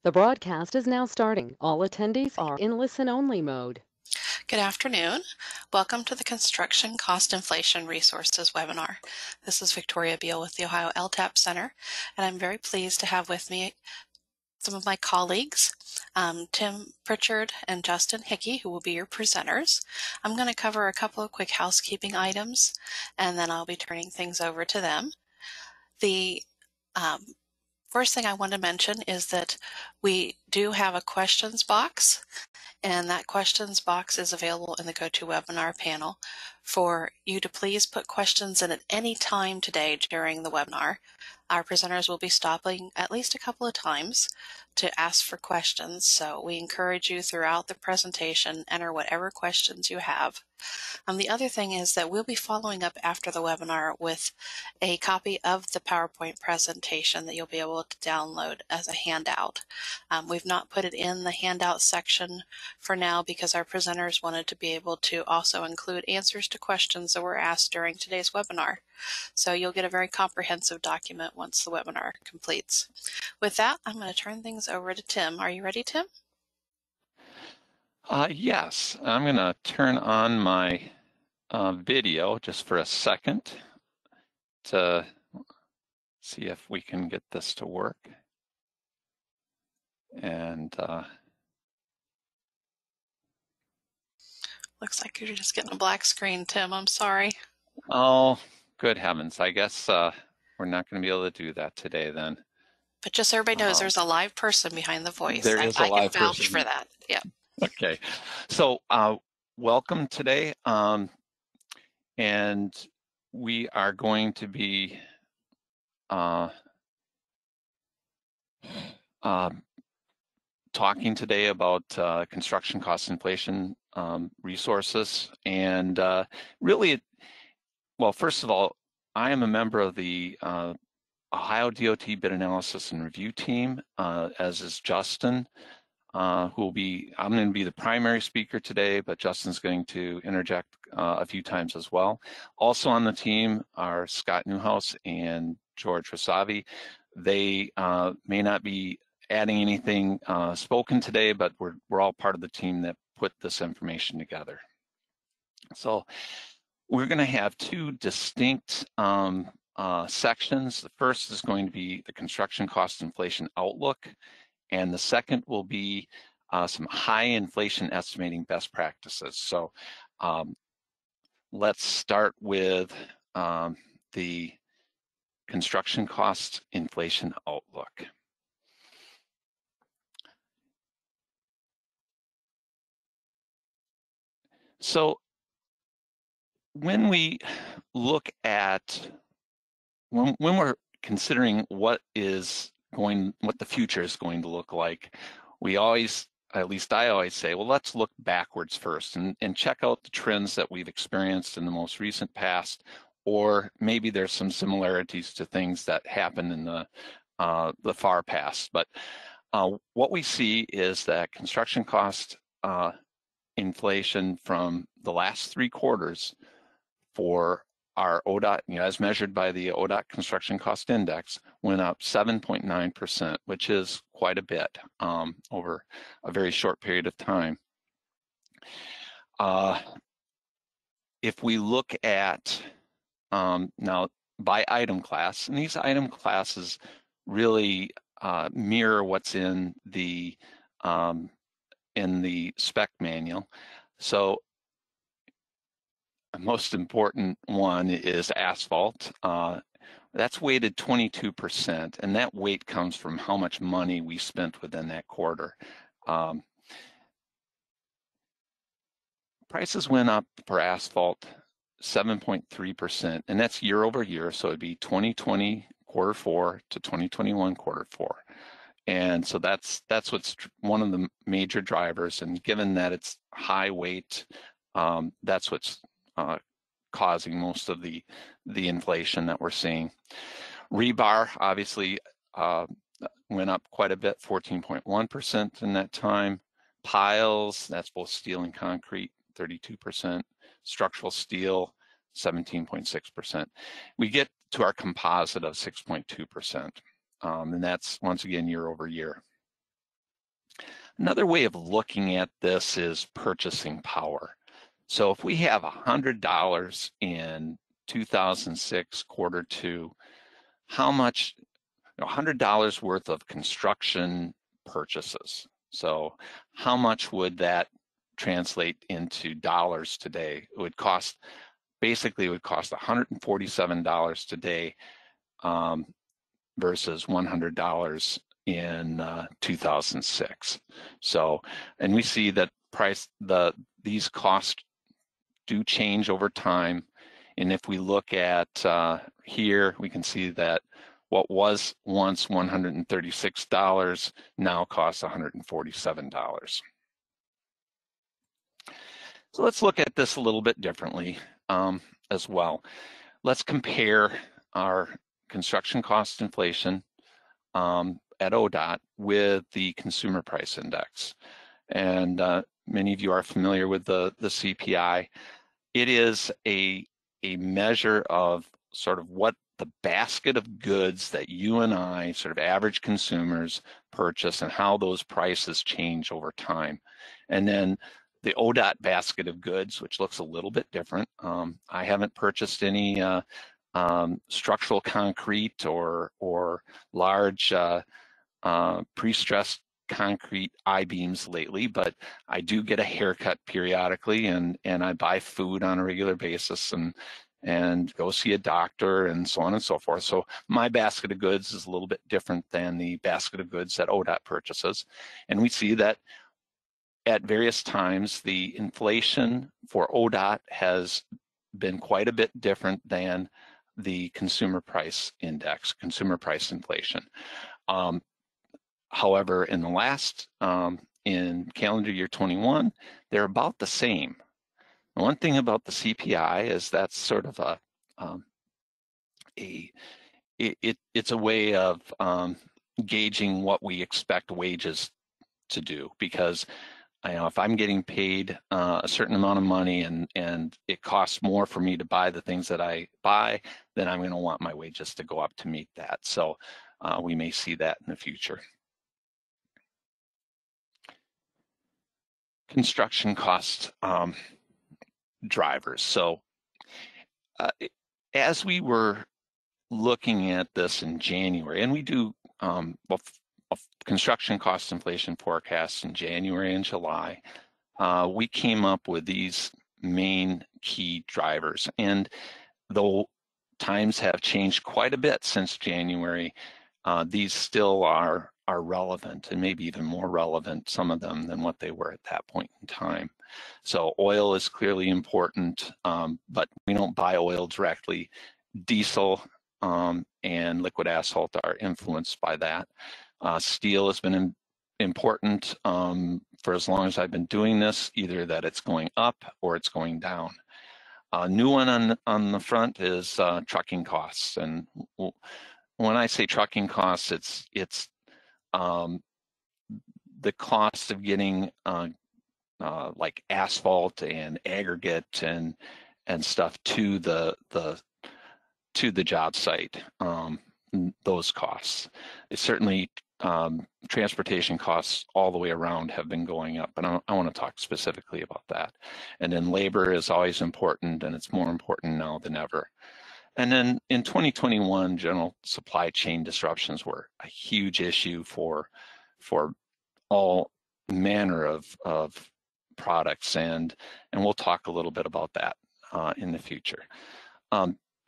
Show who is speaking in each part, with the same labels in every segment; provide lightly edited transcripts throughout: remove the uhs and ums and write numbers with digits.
Speaker 1: The broadcast is now starting. All attendees are in listen-only mode.
Speaker 2: Good afternoon. Welcome to the Construction Cost Inflation Resources webinar. This is Victoria Beal with the Ohio LTAP Center, and I'm very pleased to have with me some of my colleagues, Tim Pritchard and Justin Hickey, who will be your presenters. I'm going to cover a couple of quick housekeeping items, and then I'll be turning things over to them. The first thing I want to mention is that we do have a questions box, and that questions box is available in the GoToWebinar panel for you to please put questions in at any time today during the webinar. Our presenters will be stopping at least a couple of times to ask for questions, so we encourage you throughout the presentation, enter whatever questions you have. The other thing is that we'll be following up after the webinar with a copy of the PowerPoint presentation that you'll be able to download as a handout. We've not put it in the handout section for now because our presenters wanted to be able to also include answers to questions that were asked during today's webinar. So you'll get a very comprehensive document once the webinar completes. With that, I'm going to turn things over to Tim. Are you ready, Tim?
Speaker 3: Yes, I'm going to turn on my video just for a second to see if we can get this to work. And
Speaker 2: looks like you're just getting a black screen, Tim. I'm sorry.
Speaker 3: Oh, good heavens. I guess we're not going to be able to do that today then.
Speaker 2: But just so everybody knows, there's a live person behind the voice.
Speaker 3: There is a live person.
Speaker 2: I can vouch for that. Yeah.
Speaker 3: Okay. So welcome today. And we are going to be talking today about construction cost inflation resources. And really, well, first of all, I am a member of the Ohio DOT bid analysis and review team, as is Justin, I'm going to be the primary speaker today, but Justin's going to interject a few times as well. Also on the team are Scott Newhouse and George Rasavi. They may not be adding anything spoken today, but we're all part of the team that put this information together. So we're going to have two distinct sections. The first is going to be the construction cost inflation outlook, and the second will be some high inflation estimating best practices. So let's start with the construction cost inflation outlook. So when we look at, when we're considering what the future is going to look like, we always, at least I always say, well, let's look backwards first and check out the trends that we've experienced in the most recent past, or maybe there's some similarities to things that happened in the far past. But what we see is that construction cost inflation from the last 3 quarters for our ODOT, as measured by the ODOT Construction Cost Index, went up 7.9%, which is quite a bit over a very short period of time. If we look at now by item class, and these item classes really mirror what's in the spec manual. So the most important one is asphalt. That's weighted 22%, and that weight comes from how much money we spent within that quarter. Prices went up for asphalt 7.3%, and that's year over year, so it'd be 2020 quarter 4 to 2021 quarter 4. And so that's what's one of the major drivers, and given that it's high weight, that's what's causing most of the inflation that we're seeing. Rebar obviously went up quite a bit, 14.1% in that time. Piles, that's both steel and concrete, 32%. Structural steel, 17.6%. We get to our composite of 6.2%, and that's once again year over year. Another way of looking at this is purchasing power. So if we have $100 in 2006 quarter two, how much, $100 worth of construction purchases. So how much would that translate into dollars today? It would cost, basically it would cost $147 today versus $100 in 2006. So, and we see that these costs do change over time. And if we look at here, we can see that what was once $136 now costs $147. So let's look at this a little bit differently as well. Let's compare our construction cost inflation at ODOT with the consumer price index. And many of you are familiar with the CPI. It is a measure of sort of what the basket of goods that you and I, sort of average consumers, purchase and how those prices change over time. And then the ODOT basket of goods, which looks a little bit different. I haven't purchased any structural concrete or large pre-stressed concrete I-beams lately, but I do get a haircut periodically, and I buy food on a regular basis and go see a doctor and so on and so forth. So my basket of goods is a little bit different than the basket of goods that ODOT purchases. And we see that at various times, the inflation for ODOT has been quite a bit different than the consumer price index, consumer price inflation. However, in the last, in calendar year 21, they're about the same. One thing about the CPI is that's sort of it's a way of gauging what we expect wages to do, because if I'm getting paid a certain amount of money and it costs more for me to buy the things that I buy, then I'm going to want my wages to go up to meet that. So we may see that in the future. Construction cost drivers. So as we were looking at this in January, and we do construction cost inflation forecasts in January and July, we came up with these main key drivers. And though times have changed quite a bit since January, these still are relevant, and maybe even more relevant, some of them, than what they were at that point in time. So oil is clearly important, but we don't buy oil directly. Diesel and liquid asphalt are influenced by that. Steel has been important for as long as I've been doing this, either that it's going up or it's going down. A new one on the front is trucking costs. And when I say trucking costs, it's the cost of getting like asphalt and aggregate and stuff to the job site. Those costs. It's certainly transportation costs all the way around have been going up, and I want to talk specifically about that. And then labor is always important, and it's more important now than ever. And then in 2021, general supply chain disruptions were a huge issue for all manner of products, and we'll talk a little bit about that in the future.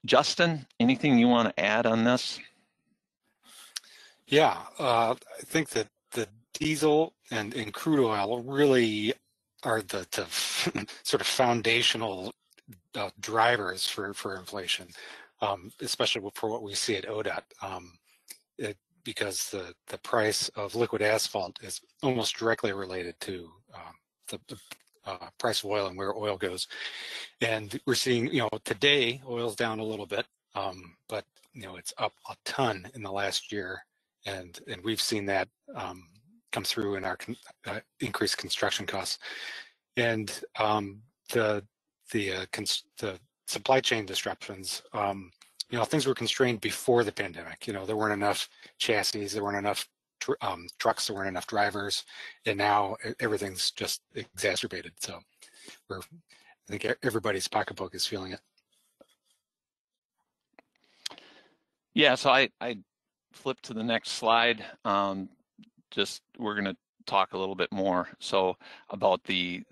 Speaker 3: Justin, anything you want to add on this?
Speaker 4: Yeah, I think that the diesel and crude oil really are the sort of foundational drivers for inflation, especially for what we see at ODOT, because the price of liquid asphalt is almost directly related to the price of oil and where oil goes. And we're seeing, today oil's down a little bit, but it's up a ton in the last year, and we've seen that come through in our increased construction costs. And the supply chain disruptions, things were constrained before the pandemic. There weren't enough chassis, there weren't enough trucks, there weren't enough drivers, and now everything's just exacerbated. So I think everybody's pocketbook is feeling it.
Speaker 3: Yeah, so I flip to the next slide. Just we're going to talk a little bit more about the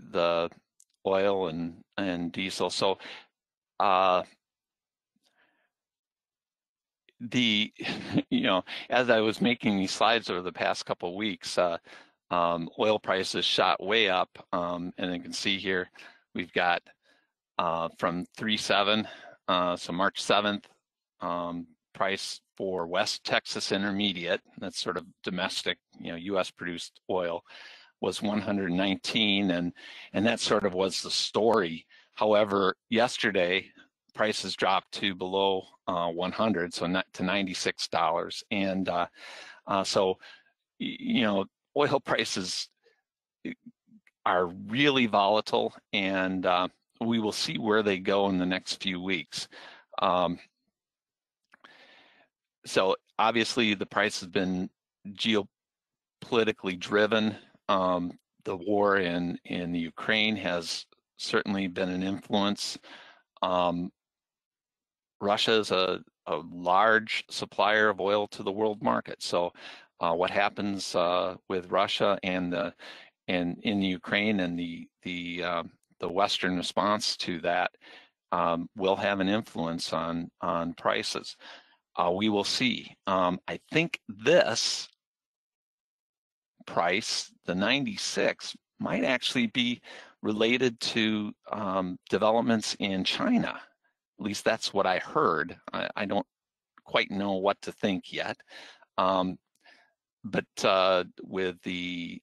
Speaker 3: oil and diesel. So as I was making these slides over the past couple of weeks, oil prices shot way up, and you can see here we've got from 3.7, so March 7th, price for West Texas Intermediate, that's sort of domestic, U.S. produced oil, was 119, and that sort of was the story. However, yesterday prices dropped to below 100, so not to $96, and so oil prices are really volatile, and we will see where they go in the next few weeks. So obviously the price has been geopolitically driven. The war in the Ukraine has certainly been an influence. Russia is a large supplier of oil to the world market. So what happens with Russia and in the Ukraine and the Western response to that will have an influence on prices. We will see. I think this price, the 96, might actually be related to developments in China. At least that's what I heard. I don't quite know what to think yet. But with the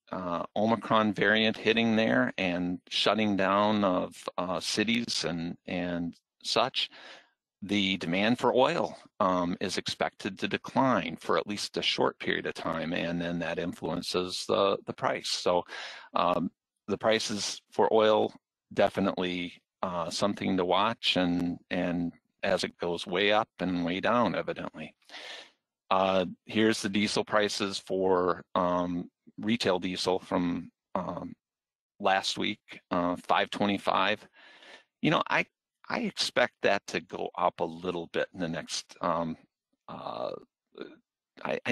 Speaker 3: Omicron variant hitting there and shutting down of cities and such, the demand for oil is expected to decline for at least a short period of time, and then that influences the price. So the prices for oil definitely something to watch, and as it goes way up and way down, evidently. Here's the diesel prices for retail diesel from last week, 5.25. I expect that to go up a little bit in the next. I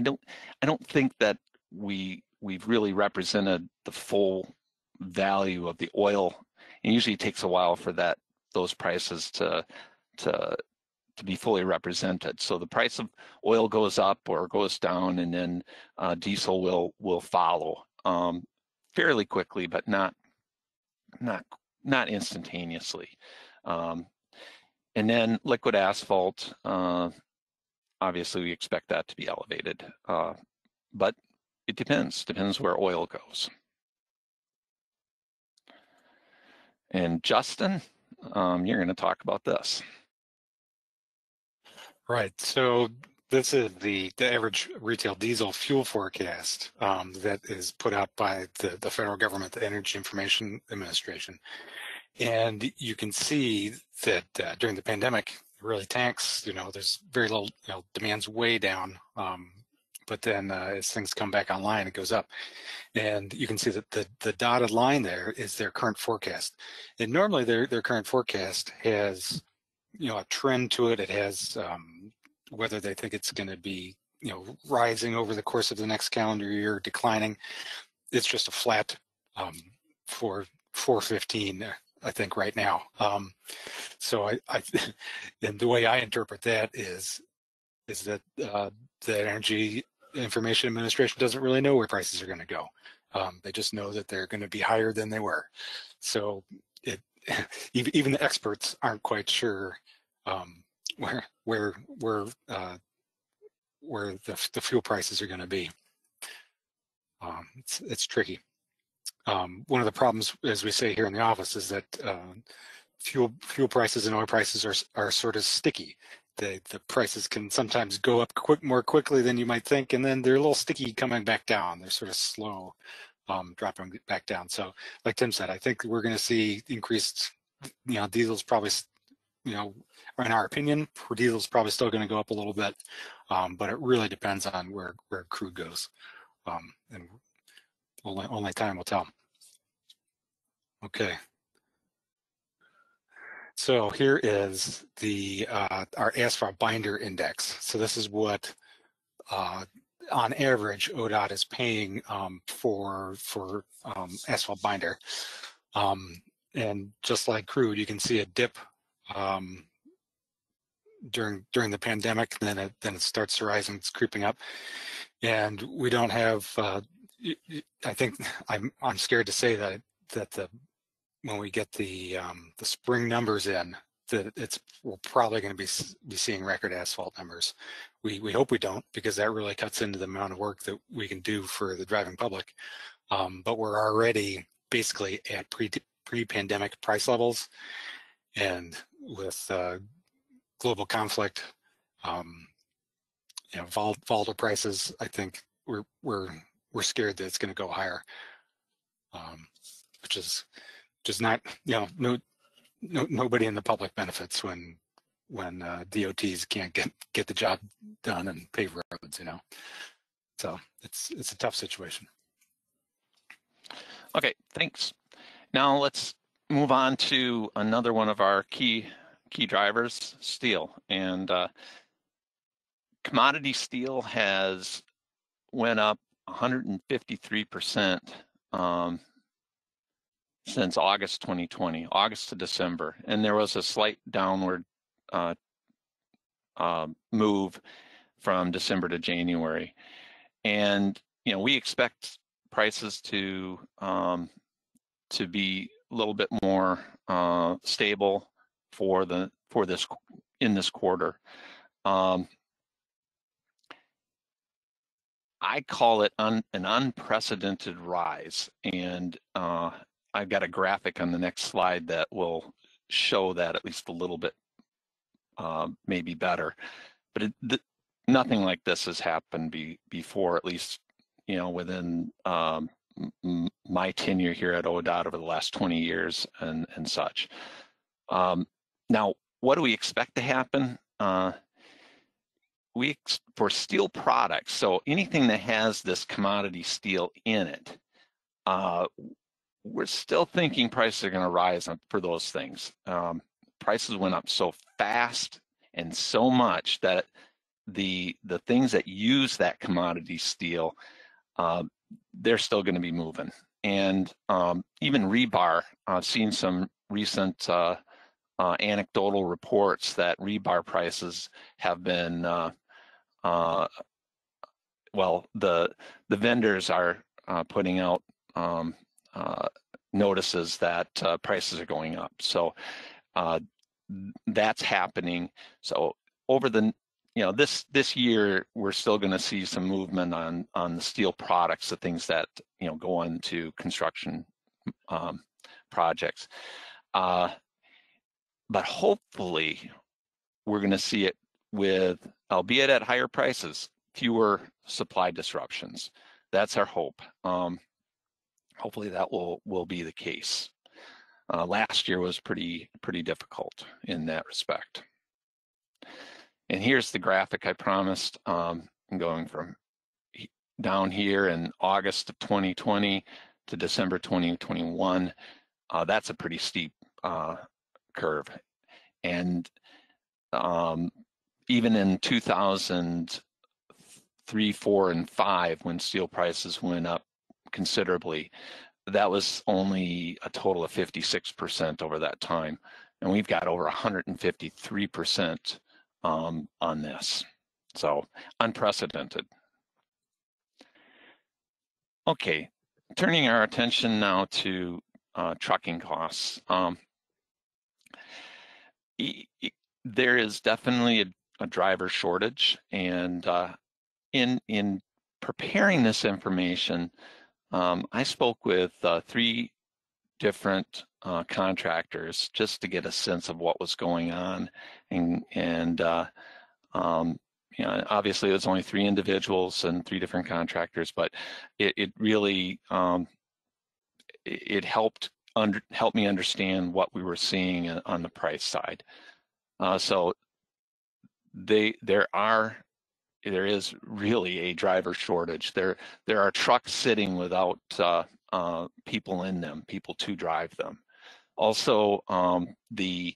Speaker 3: don't think that we've really represented the full value of the oil. It usually takes a while for those prices to be fully represented. So the price of oil goes up or goes down, and then diesel will follow fairly quickly, but not instantaneously. And then liquid asphalt, obviously we expect that to be elevated, but it depends where oil goes. And Justin, you're going to talk about this.
Speaker 4: Right, so this is the average retail diesel fuel forecast that is put out by the federal government, the Energy Information Administration. And you can see that during the pandemic, it really tanks. There's very little, demand's way down. But then as things come back online, it goes up. And you can see that the dotted line there is their current forecast. And normally their current forecast has, a trend to it. It has whether they think it's going to be, rising over the course of the next calendar year, declining. It's just a flat for 415. I think right now. So and the way I interpret that is that the Energy Information Administration doesn't really know where prices are going to go. They just know that they're going to be higher than they were. So even the experts aren't quite sure where the fuel prices are going to be. It's tricky. One of the problems, as we say here in the office, is that fuel prices and oil prices are sort of sticky. The prices can sometimes go up more quickly than you might think, and then they're a little sticky coming back down. They're sort of slow dropping back down. So like Tim said, I think we're going to see increased, diesel's probably, in our opinion, diesel's probably still going to go up a little bit, but it really depends on where crude goes. and only time will tell. Okay. So here is the our asphalt binder index. So this is what on average ODOT is paying for asphalt binder. And just like crude, you can see a dip during the pandemic, and then it starts to rise and it's creeping up. And we don't have. I think I'm scared to say that when we get the spring numbers in, that we're probably going to be seeing record asphalt numbers. We hope we don't, because that really cuts into the amount of work that we can do for the driving public. But we're already basically at pre-pandemic price levels, and with global conflict, volatile prices, I think we're scared that it's going to go higher, which is just not, nobody in the public benefits when DOTs can't get the job done and pave roads, So it's a tough situation.
Speaker 3: Okay, thanks. Now let's move on to another one of our key drivers, steel. And commodity steel has went up 153% since August 2020, August to December, and there was a slight downward move from December to January. And we expect prices to be a little bit more stable in this quarter. I call it an unprecedented rise, and I've got a graphic on the next slide that will show that at least a little bit, maybe better. But nothing like this has happened before, at least within my tenure here at ODOT over the last 20 years and such. Now, what do we expect to happen? For steel products, so anything that has this commodity steel in it, we're still thinking prices are going to rise for those things. Prices went up so fast and so much that the things that use that commodity steel, they're still going to be moving. And even rebar, I've seen some recent anecdotal reports that rebar prices have been, well, the vendors are putting out notices that prices are going up. So that's happening. So over this year, we're still going to see some movement on the steel products, the things that go into construction projects. But hopefully, we're going to see it with, albeit at higher prices, fewer supply disruptions. That's our hope. Hopefully, that will be the case. Last year was pretty difficult in that respect. And here's the graphic I promised. I'm going from down here in August of 2020 to December 2021. That's a pretty steep curve. And even in 2003, 4, and 5, when steel prices went up considerably, that was only a total of 56% over that time. And we've got over 153% on this. So unprecedented. Okay, turning our attention now to trucking costs. There is definitely a driver shortage, and in preparing this information, I spoke with 3 different contractors just to get a sense of what was going on, and obviously it was only 3 individuals and 3 different contractors, but it really it helped me understand what we were seeing on the price side. So there are there is really a driver shortage. There are trucks sitting without people in them, people to drive them. Also, the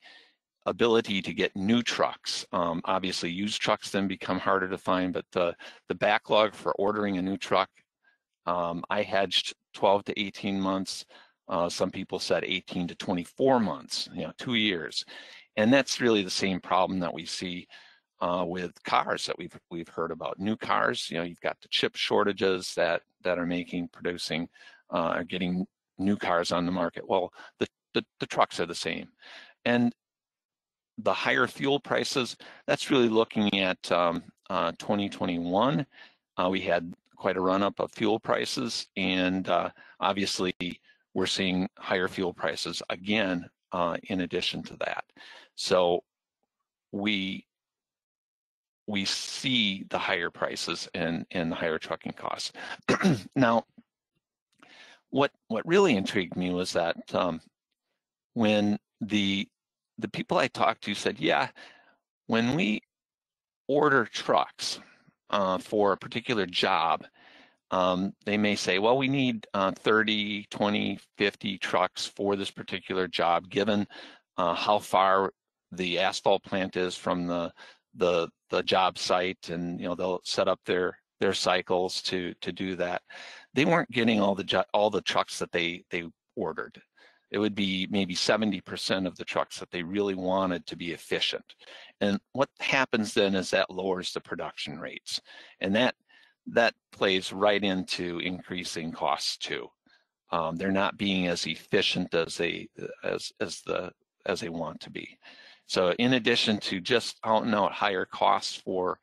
Speaker 3: ability to get new trucks. Obviously, used trucks then become harder to find, but the backlog for ordering a new truck, I hedged 12 to 18 months. Some people said 18 to 24 months, 2 years. And that's really the same problem that we see with cars that we've heard about. New cars, you've got the chip shortages that are producing, are getting new cars on the market. Well, the trucks are the same. And the higher fuel prices, that's really looking at 2021. We had quite a run up of fuel prices, and obviously we're seeing higher fuel prices again in addition to that. So we see the higher prices and the higher trucking costs. Now, what really intrigued me was that when the people I talked to said, yeah, when we order trucks for a particular job, they may say, well, we need 30, 20, 50 trucks for this particular job, given how far the asphalt plant is from the job site, and they'll set up their cycles to do that. They weren't getting all the trucks that they ordered. It would be maybe 70% of the trucks that they really wanted to be efficient. And what happens then is that lowers the production rates, and that plays right into increasing costs too. They're not being as efficient as they want to be. So in addition to just out and out higher costs for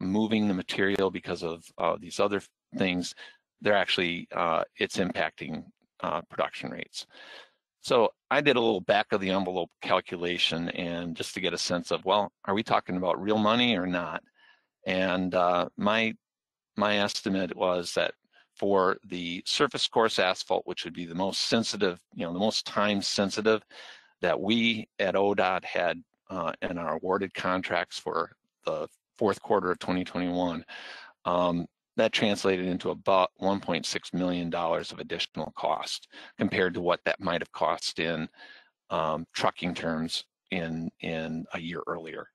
Speaker 3: moving the material because of these other things, they're actually it's impacting production rates. So I did a little back of the envelope calculation, and just to get a sense of, well, are we talking about real money or not? And my estimate was that for the surface course asphalt, which would be the most sensitive, the most time sensitive, that we at ODOT had in our awarded contracts for the fourth quarter of 2021, that translated into about $1.6 million of additional cost compared to what that might have cost in trucking terms in a year earlier.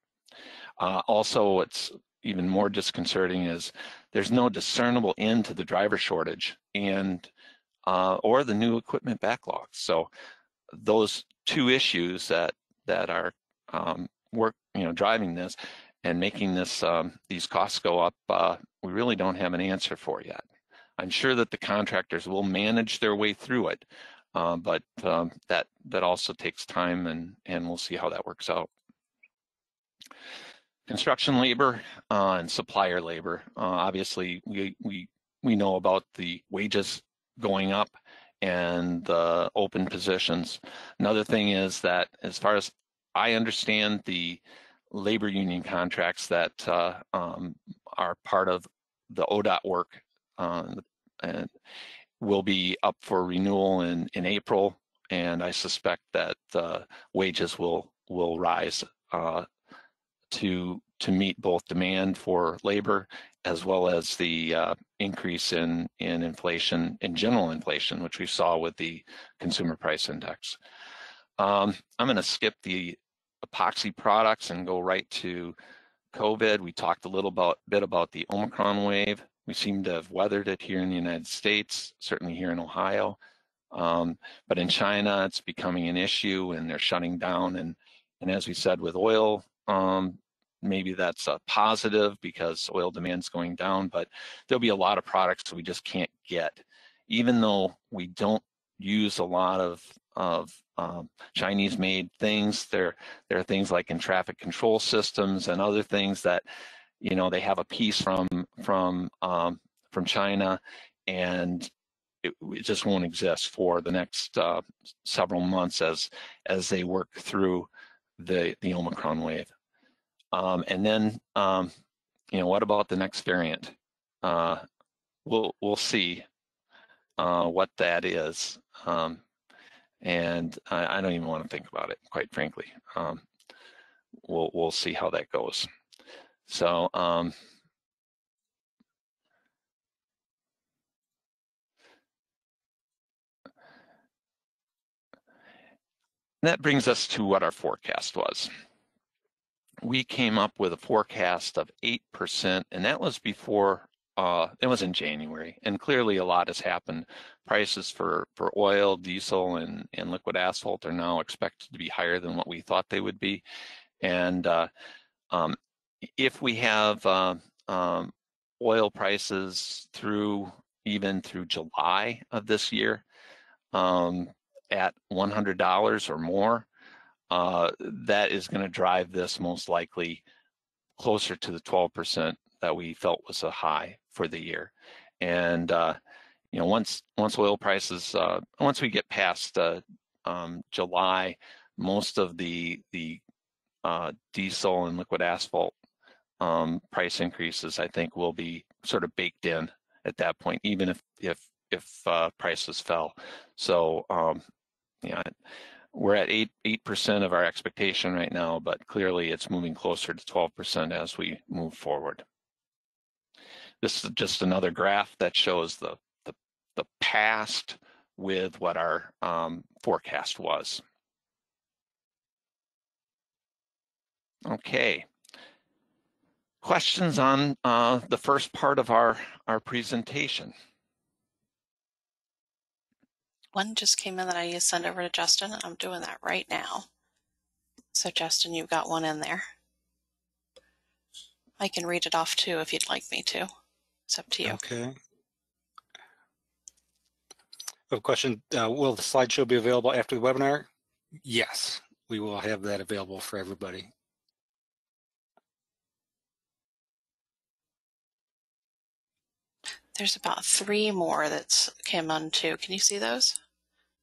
Speaker 3: Also, what's even more disconcerting is there's no discernible end to the driver shortage and or the new equipment backlog. So those two issues that are driving this and making this these costs go up, we really don't have an answer for yet. I'm sure that the contractors will manage their way through it, but that also takes time, and we'll see how that works out. Construction labor and supplier labor. Obviously, we know about the wages going up and the open positions. Another thing is that, as far as I understand, the labor union contracts that are part of the ODOT work and will be up for renewal in April, and I suspect that wages will rise to meet both demand for labor as well as the increase in inflation, in general inflation, which we saw with the consumer price index. I'm going to skip the epoxy products and go right to COVID. We talked a little bit about the Omicron wave. We seem to have weathered it here in the United States, certainly here in Ohio. But in China, it's becoming an issue, and they're shutting down. And as we said with oil, maybe that's a positive because oil demand's going down, but there'll be a lot of products we just can't get. Even though we don't use a lot of Chinese-made things, there are things like in traffic control systems and other things that, they have a piece from China, and it just won't exist for the next several months as they work through the Omicron wave. And then, what about the next variant? We'll see what that is. And I don't even want to think about it, quite frankly. We'll see how that goes. So That brings us to what our forecast was. We came up with a forecast of 8%, and that was before, it was in January, and clearly a lot has happened. Prices for oil, diesel, and liquid asphalt are now expected to be higher than what we thought they would be. And if we have oil prices even through July of this year at $100 or more, that is going to drive this most likely closer to the 12% that we felt was a high for the year. And you know, once oil prices, once we get past July, most of the diesel and liquid asphalt price increases, I think, will be sort of baked in at that point, even if prices fell. So yeah, we're at 8% of our expectation right now, but clearly it's moving closer to 12% as we move forward. This is just another graph that shows the past with what our forecast was. Okay. Questions on the first part of our presentation?
Speaker 2: One just came in that I need to send over to Justin, and I'm doing that right now. So Justin, you've got one in there. I can read it off too if you'd like me to. It's up to you.
Speaker 4: Okay. A question, will the slideshow be available after the webinar? Yes, we will have that available for everybody.
Speaker 2: There's about 3 more that's came on too. Can you see those?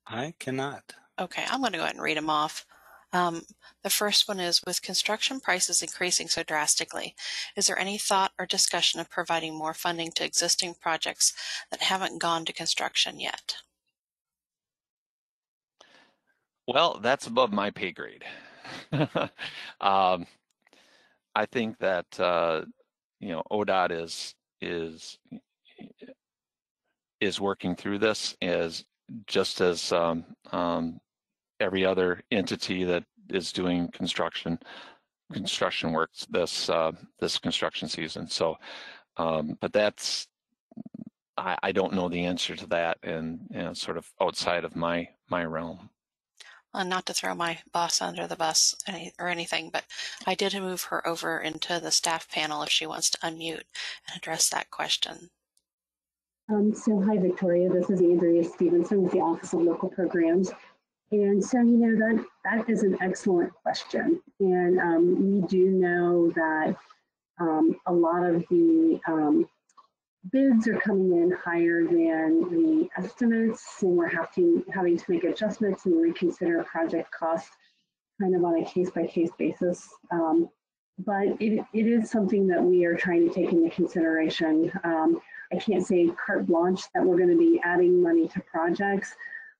Speaker 4: I cannot.
Speaker 2: Okay, I'm going to go ahead and read them off. The first one is, with construction prices increasing so drastically, is there any thought or discussion of providing more funding to existing projects that haven't gone to construction yet?
Speaker 3: Well, that's above my pay grade. I think that you know, ODOT is working through this just as every other entity that is doing construction works this construction season. So, but that's, I don't know the answer to that, and you know, sort of outside of my realm.
Speaker 2: Not to throw my boss under the bus or anything, but I did move her over into the staff panel if she wants to unmute and address that question.
Speaker 5: So hi, Victoria. This is Andrea Stevenson with the Office of Local Programs. And so, you know, that is an excellent question. And we do know that a lot of the bids are coming in higher than the estimates, and we're having to make adjustments and reconsider project costs kind of on a case-by-case basis. But it is something that we are trying to take into consideration. I can't say carte blanche that we're going to be adding money to projects,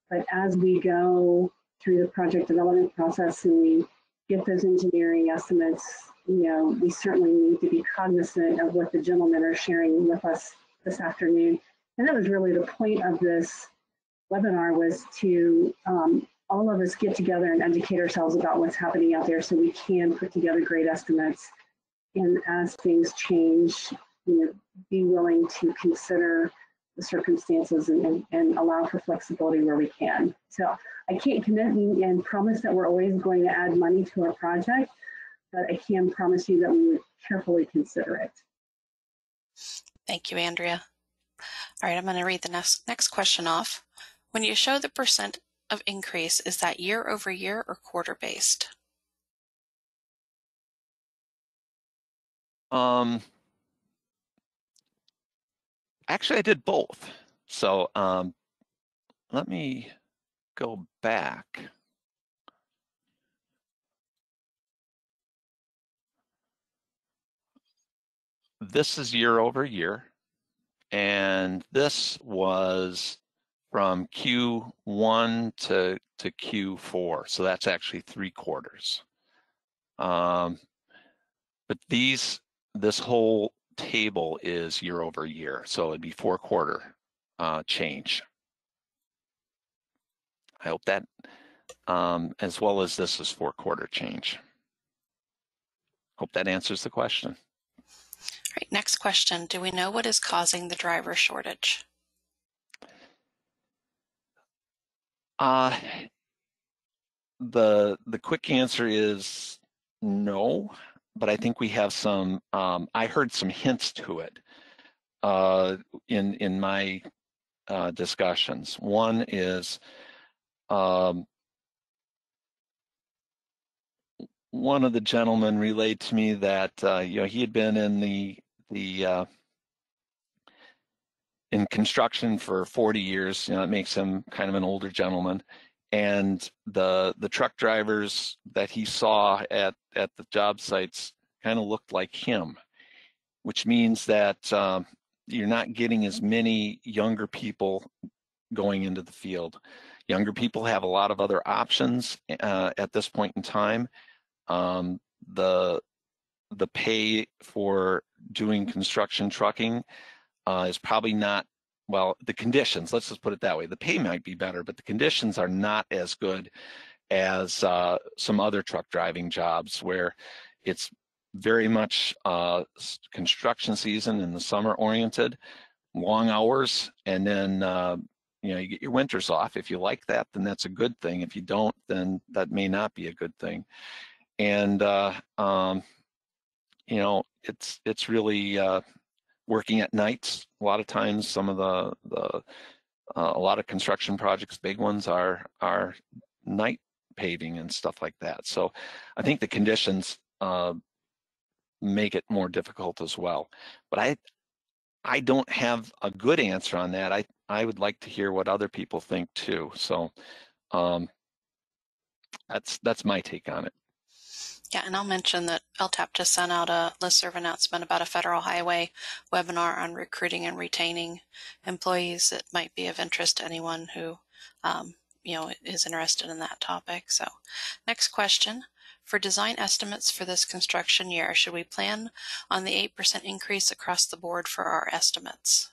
Speaker 5: but as we go through the project development process and we get those engineering estimates, you know, we certainly need to be cognizant of what the gentlemen are sharing with us this afternoon. And that was really the point of this webinar, was to all of us get together and educate ourselves about what's happening out there so we can put together great estimates. And as things change, you know, be willing to consider the circumstances and allow for flexibility where we can. So I can't commit and promise that we're always going to add money to our project, but I can promise you that we would carefully consider it.
Speaker 2: Thank you, Andrea. All right, I'm going to read the next question off. When you show the percent of increase, is that year over year or quarter based?
Speaker 3: Actually, I did both. So let me go back. This is year over year, and this was from Q1 to Q4. So that's actually 3 quarters. But this whole table is year over year, so it'd be 4-quarter change. I hope that as well as this is 4-quarter change. Hope that answers the question.
Speaker 2: All right, next question. Do we know what is causing the driver shortage?
Speaker 3: The quick answer is no, but I think we have some, I heard some hints to it in my discussions. One is one of the gentlemen relayed to me that he had been in in construction for 40 years. It makes him kind of an older gentleman. And the truck drivers that he saw at the job sites kind of looked like him, which means that you're not getting as many younger people going into the field. Younger people have a lot of other options at this point in time. The pay for doing construction trucking is probably not, well, the conditions, let's just put it that way. The pay might be better, but the conditions are not as good as some other truck driving jobs where it's very much construction season in the summer oriented, long hours, and then you get your winters off. If you like that, then that's a good thing. If you don't, then that may not be a good thing. And it's really working at nights. A lot of times, some of a lot of construction projects, big ones, are night paving and stuff like that. So I think the conditions make it more difficult as well. But I don't have a good answer on that. I would like to hear what other people think too. So that's my take on it.
Speaker 2: Yeah, and I'll mention that LTAP just sent out a listserv announcement about a federal highway webinar on recruiting and retaining employees that might be of interest to anyone who is interested in that topic. So next question. For design estimates for this construction year, should we plan on the 8% increase across the board for our estimates?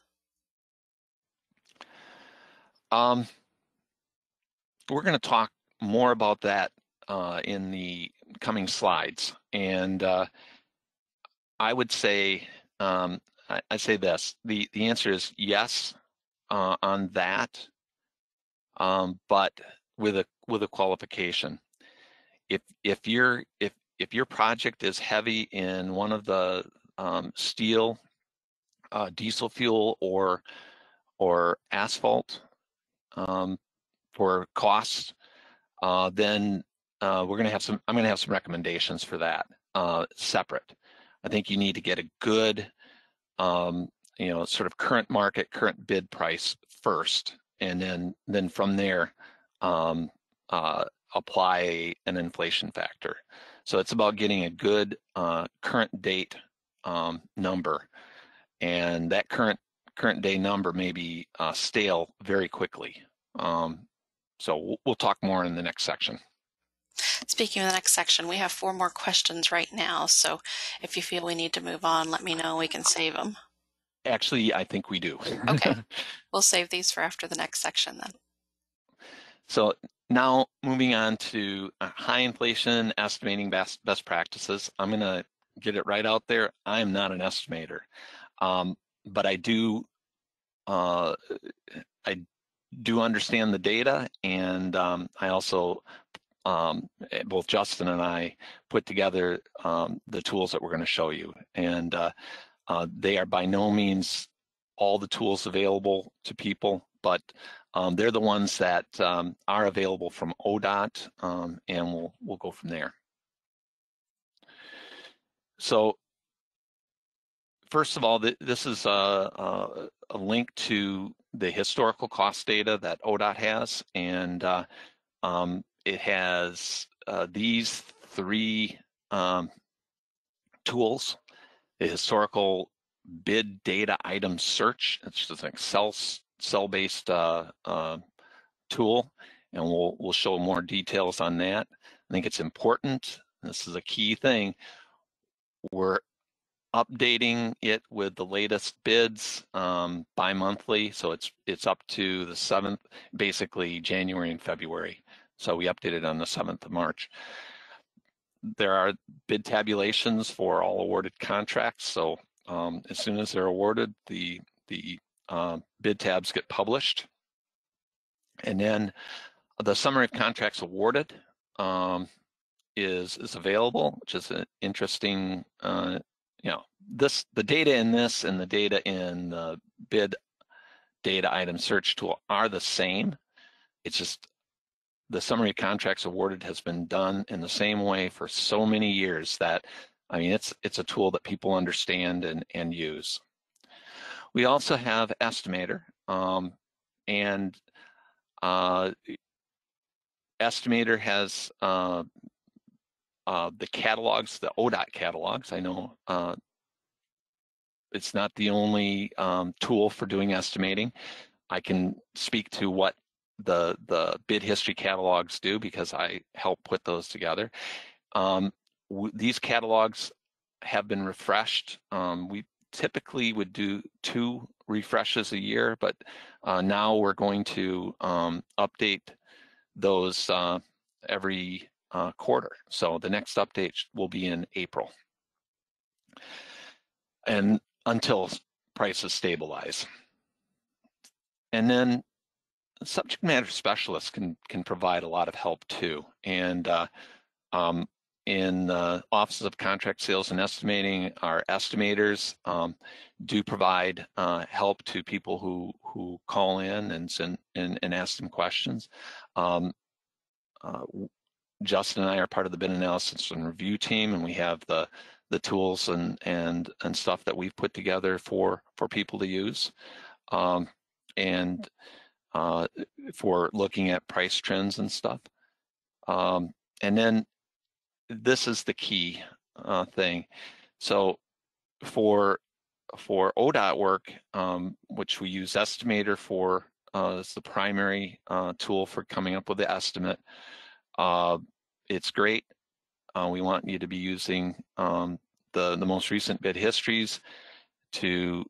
Speaker 3: We're going to talk more about that in the coming slides, and I would say I say this: the answer is yes on that, but with a qualification. If your project is heavy in one of the steel, diesel fuel, or asphalt for costs, then I'm going to have some recommendations for that separate. I think you need to get a good sort of current market, current bid price first, and then from there apply an inflation factor. So it's about getting a good current date number, and that current day number may be stale very quickly. So we'll talk more in the next section.
Speaker 2: Speaking of the next section, we have 4 more questions right now. So if you feel we need to move on, let me know. We can save them.
Speaker 3: Actually, I think we do.
Speaker 2: Okay. We'll save these for after the next section then.
Speaker 3: So now moving on to high inflation estimating best practices. I'm going to get it right out there. I am not an estimator, but I do understand the data, and I also both Justin and I put together the tools that we're going to show you, and they are by no means all the tools available to people, but they're the ones that are available from ODOT, and we'll go from there. So first of all, this is a link to the historical cost data that ODOT has, and it has these 3 tools: the historical bid data item search. It's just an Excel-based tool, and we'll show more details on that. I think it's important. This is a key thing. We're updating it with the latest bids bi-monthly, so it's up to the 7th, basically January and February. So we updated on the 7th of March. There are bid tabulations for all awarded contracts. So as soon as they're awarded, the bid tabs get published. And then the summary of contracts awarded is available, which is an interesting, the data in this and the data in the bid data item search tool are the same. It's just the summary of contracts awarded has been done in the same way for so many years that, I mean, it's a tool that people understand and use. We also have Estimator, and Estimator has the catalogs, the ODOT catalogs. I know it's not the only tool for doing estimating. I can speak to what the bid history catalogs do because I help put those together. These catalogs have been refreshed. We typically would do 2 refreshes a year, but now we're going to update those every quarter. So the next update will be in April, and until prices stabilize. And then subject matter specialists can provide a lot of help too. And in the Offices of Contract Sales and Estimating, our estimators do provide help to people who call in and ask them questions. Justin and I are part of the bid analysis and review team, and we have the tools and stuff that we've put together for people to use, and for looking at price trends and stuff. And then this is the key thing. So for ODOT work, which we use Estimator for, it's the primary tool for coming up with the estimate. It's great. We want you to be using the most recent bid histories to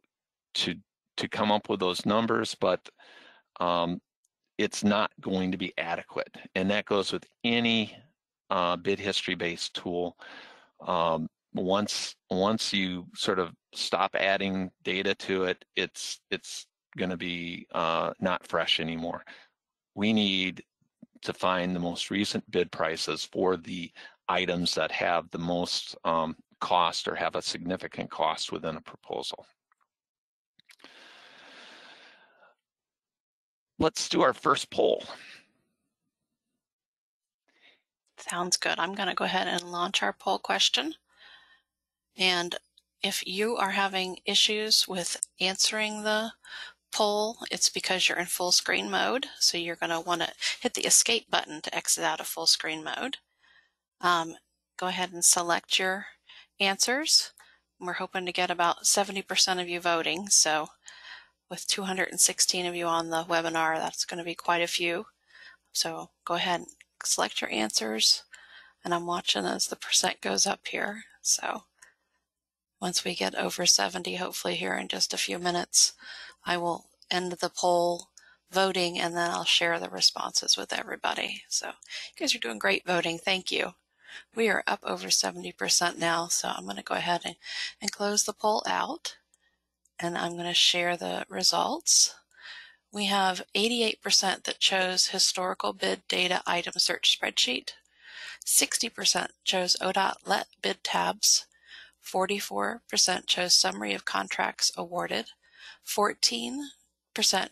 Speaker 3: come up with those numbers, but it's not going to be adequate, and that goes with any bid history based tool. Once you sort of stop adding data to it, it's going to be not fresh anymore. We need to find the most recent bid prices for the items that have the most cost or have a significant cost within a proposal. Let's do our first poll.
Speaker 2: Sounds good. I'm going to go ahead and launch our poll question. And if you are having issues with answering the poll, it's because you're in full screen mode. So you're going to want to hit the escape button to exit out of full screen mode. Go ahead and select your answers. We're hoping to get about 70% of you voting. So with 216 of you on the webinar, that's going to be quite a few. So go ahead and select your answers. And I'm watching as the percent goes up here. So once we get over 70, hopefully here in just a few minutes, I will end the poll voting, and then I'll share the responses with everybody. So you guys are doing great voting. Thank you. We are up over 70% now, so I'm going to go ahead and close the poll out, and I'm going to share the results. We have 88% that chose historical bid data item search spreadsheet, 60% chose ODOT let bid tabs, 44% chose summary of contracts awarded, 14%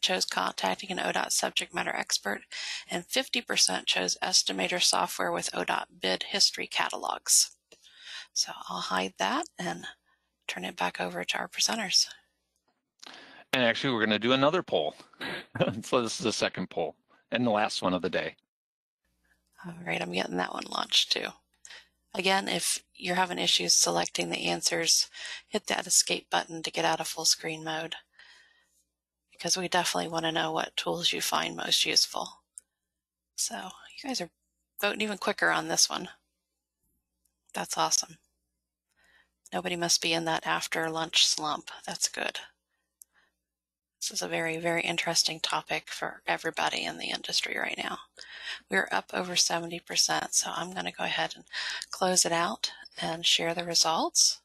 Speaker 2: chose contacting an ODOT subject matter expert, and 50% chose estimator software with ODOT bid history catalogs. So I'll hide that and turn it back over to our presenters.
Speaker 3: And actually, we're going to do another poll. So this is the second poll and the last one of the day.
Speaker 2: All right, I'm getting that one launched too. Again, if you're having issues selecting the answers, hit that escape button to get out of full screen mode, because we definitely want to know what tools you find most useful. So you guys are voting even quicker on this one. That's awesome. Nobody must be in that after lunch slump. That's good. This is a very, very interesting topic for everybody in the industry right now. We're up over 70%, so I'm going to go ahead and close it out and share the results.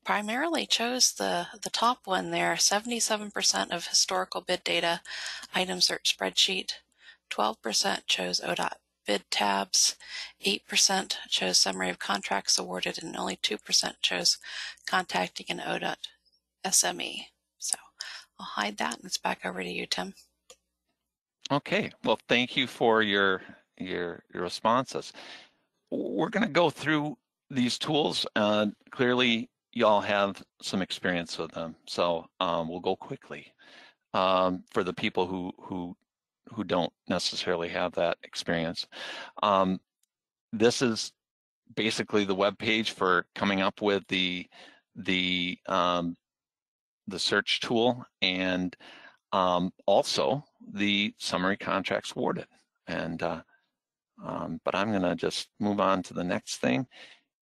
Speaker 2: Primarily chose the top one there, 77% of historical bid data item search spreadsheet, 12% chose ODOT bid tabs, 8% chose summary of contracts awarded, and only 2% chose contacting an ODOT SME. So I'll hide that, and it's back over to you, Tim.
Speaker 3: Okay, well, thank you for your responses. We're going to go through these tools. Clearly, y'all have some experience with them, so we'll go quickly. For the people who don't necessarily have that experience, this is basically the web page for coming up with the search tool, and also the summary contracts awarded. And but I'm going to just move on to the next thing,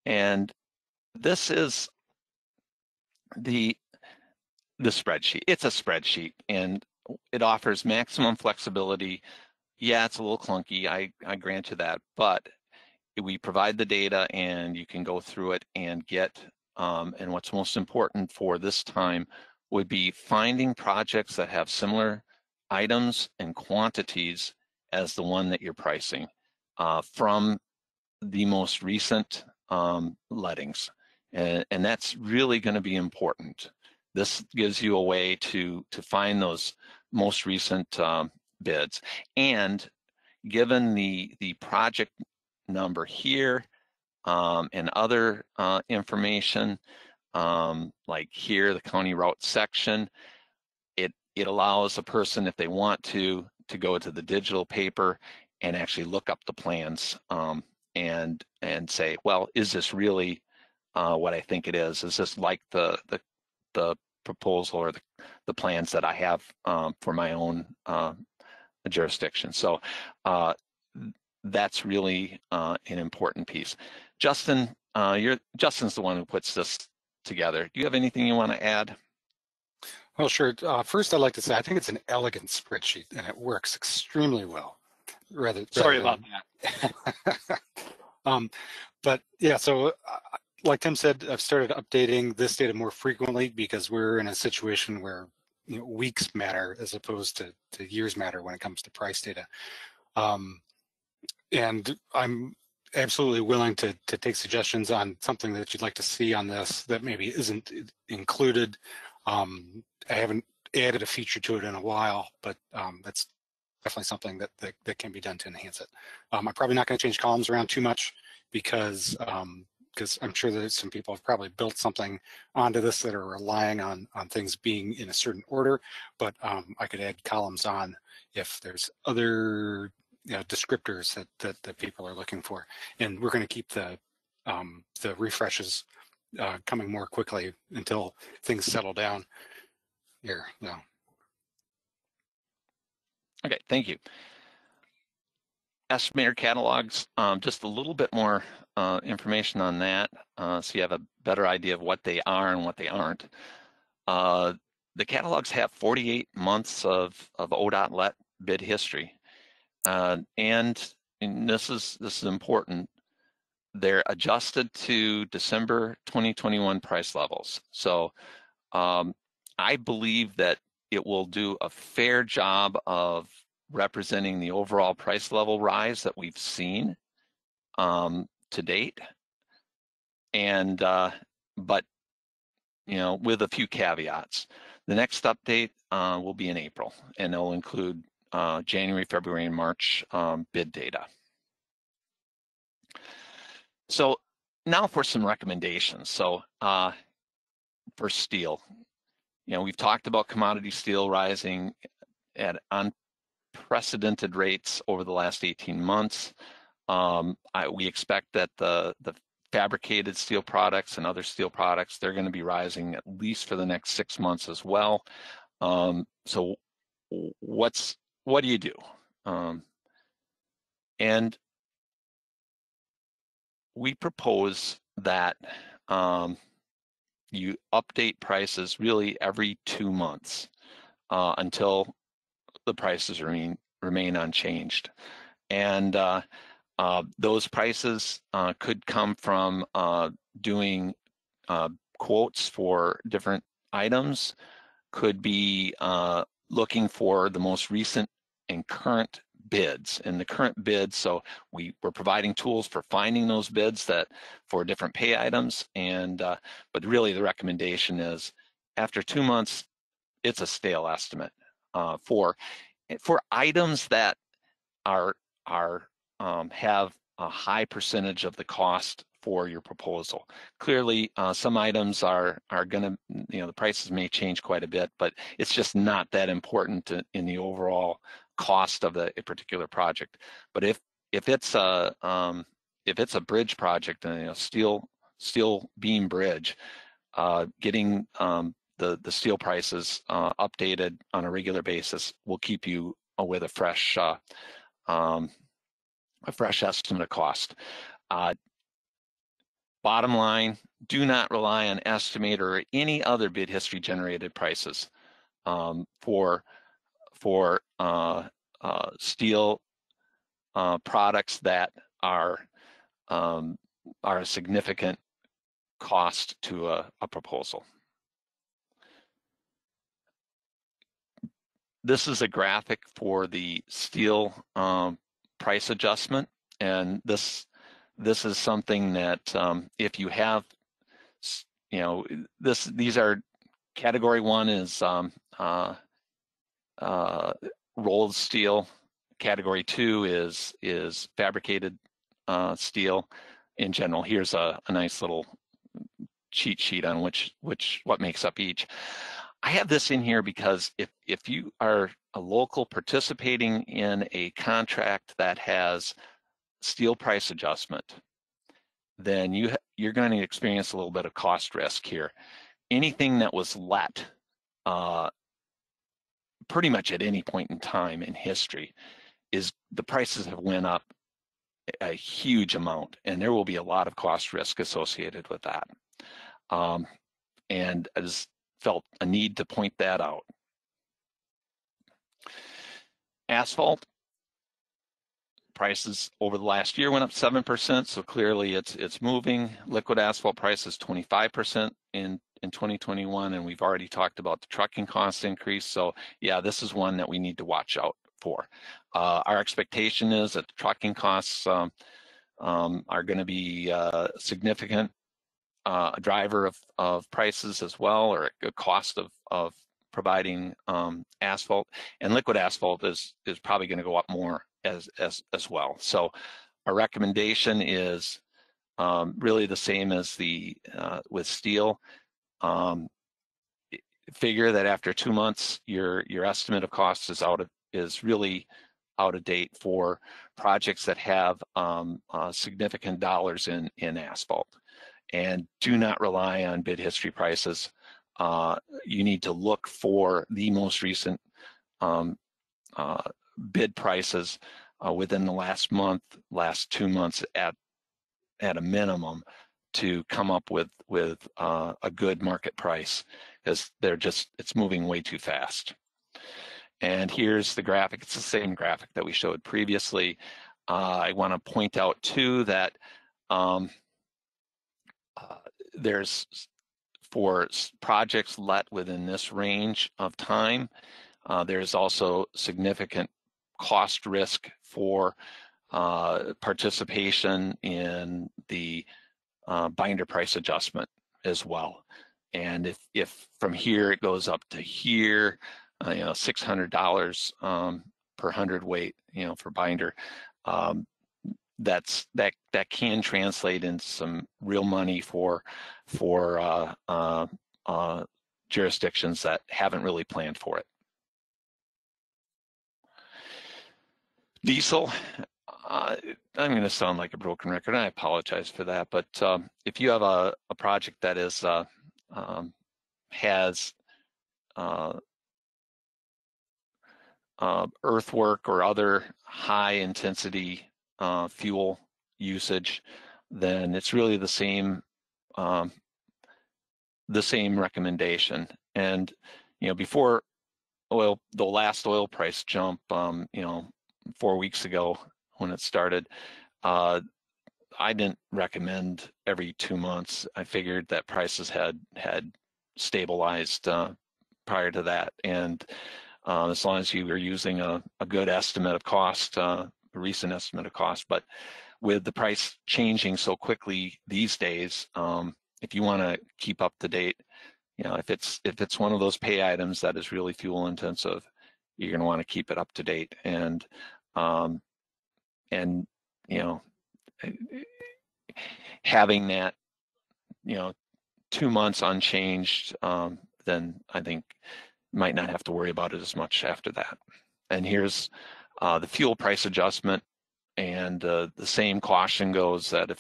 Speaker 3: and this is the spreadsheet. It's a spreadsheet, and it offers maximum flexibility. Yeah, it's a little clunky, I grant you that, but we provide the data and you can go through it and get, and what's most important for this time would be finding projects that have similar items and quantities as the one that you're pricing from the most recent lettings. And that's really going to be important. This gives you a way to find those most recent bids. And given the project number here and other information, like here, the county route section, it allows a person, if they want to go to the digital paper and actually look up the plans and say, well, is this really what I think it is? Is this like the proposal or the plans that I have for my own jurisdiction? So that's really an important piece. Justin, Justin's the one who puts this together. Do you have anything you want to add?
Speaker 4: Well, sure. First, I'd like to say I think it's an elegant spreadsheet, and it works extremely well. Sorry about that. But yeah, so like Tim said, I've started updating this data more frequently because we're in a situation where weeks matter as opposed to years matter when it comes to price data. And I'm absolutely willing to take suggestions on something that you'd like to see on this that maybe isn't included. I haven't added a feature to it in a while, but that's definitely something that can be done to enhance it. I'm probably not going to change columns around too much because I'm sure that some people have probably built something onto this that are relying on things being in a certain order, but I could add columns on if there's other descriptors that people are looking for. And we're going to keep the refreshes coming more quickly until things settle down here. No.
Speaker 3: Okay, thank you. Estimator catalogs, just a little bit more information on that, so you have a better idea of what they are and what they aren't. The catalogs have 48 months of ODOT let bid history, and this is important. They're adjusted to December 2021 price levels. So I believe that it will do a fair job of representing the overall price level rise that we've seen to date, and but with a few caveats. The next update will be in April, and it'll include January, February, and March bid data. So now for some recommendations. So for steel, we've talked about commodity steel rising at unprecedented rates over the last 18 months. We expect that the fabricated steel products and other steel products, they're going to be rising at least for the next 6 months as well. So what do you do? And we propose that you update prices really every 2 months until the prices remain unchanged. And those prices could come from doing quotes for different items, could be looking for the most recent and current bids. And the current bids, so we're providing tools for finding those bids that for different pay items. And but really the recommendation is after 2 months, it's a stale estimate for items that have a high percentage of the cost for your proposal. Clearly, some items are going to, the prices may change quite a bit, but it's just not that important in the overall cost of a particular project. But if it's a bridge project, and steel beam bridge, getting the steel prices updated on a regular basis will keep you with a fresh estimate of cost. Bottom line, do not rely on Estimator or any other bid history generated prices for steel products that are a significant cost to a proposal. This is a graphic for the steel price adjustment, and this is something that if you have, these are category 1 is rolled steel. Category 2 is fabricated steel in general. Here's a nice little cheat sheet on what makes up each. I have this in here because if you are a local participating in a contract that has steel price adjustment, then you're going to experience a little bit of cost risk here. Anything that was let pretty much at any point in time in history is the prices have went up a huge amount, and there will be a lot of cost risk associated with that. And I just felt a need to point that out. Asphalt prices over the last year went up 7%, so clearly it's moving. Liquid asphalt prices 25% in 2021, and we've already talked about the trucking cost increase. So yeah, this is one that we need to watch out for. Our expectation is that the trucking costs are going to be significant. A driver of prices as well, or a cost of providing asphalt, and liquid asphalt is probably going to go up more as well. So our recommendation is really the same as with steel. Figure that after 2 months, your estimate of costs is really out of date for projects that have significant dollars in asphalt. And do not rely on bid history prices. You need to look for the most recent bid prices within the last month, last 2 months at a minimum to come up with a good market price, because it's moving way too fast. And here's the graphic. It's the same graphic that we showed previously. I want to point out too that there's, for projects let within this range of time, there's also significant cost risk for participation in the binder price adjustment as well. And if from here it goes up to here, $600 per hundredweight, for binder, that can translate into some real money for jurisdictions that haven't really planned for it. Diesel, I'm going to sound like a broken record, and I apologize for that, but if you have a project that is has earthwork or other high intensity fuel usage, then it's really the same the same recommendation. And before the last oil price jump, 4 weeks ago when it started, I didn't recommend every 2 months. I figured that prices had stabilized prior to that, and as long as you were using a good estimate of cost, a recent estimate of cost. But with the price changing so quickly these days, if you want to keep up to date, if it's one of those pay items that is really fuel intensive, you're going to want to keep it up to date. And having that 2 months unchanged, then I think you might not have to worry about it as much after that. And here's the fuel price adjustment, and the same caution goes that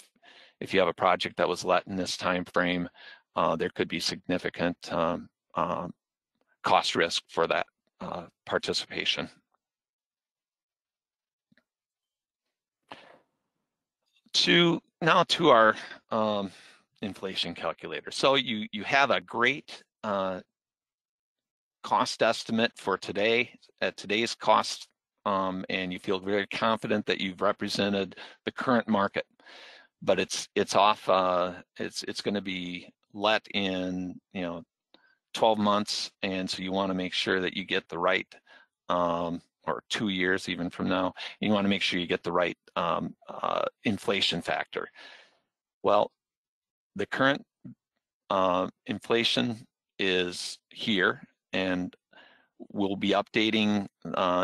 Speaker 3: if you have a project that was let in this time frame, there could be significant cost risk for that participation. Now to our inflation calculator. So you have a great cost estimate for today at today's cost, and you feel very confident that you've represented the current market, but it's off. It's going to be let in 12 months, and so you want to make sure that you get the right, or 2 years even from now, you want to make sure you get the right inflation factor. Well, the current inflation is here, and we'll be updating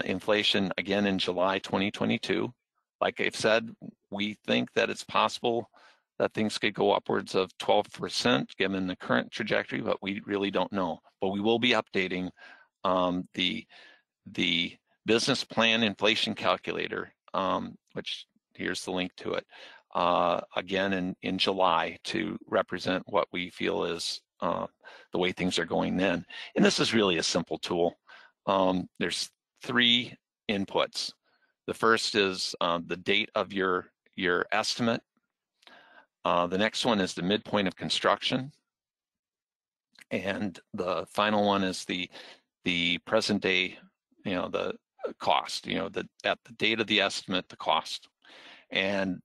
Speaker 3: inflation again in July 2022. Like I've said, we think that it's possible that things could go upwards of 12% given the current trajectory, but we really don't know. But we will be updating the business plan inflation calculator, which here's the link to it, again in July, to represent what we feel is the way things are going then. And this is really a simple tool. There's 3 inputs. The first is the date of your estimate. The next one is the midpoint of construction. And the final one is the present day, the cost, at the date of the estimate, the cost. And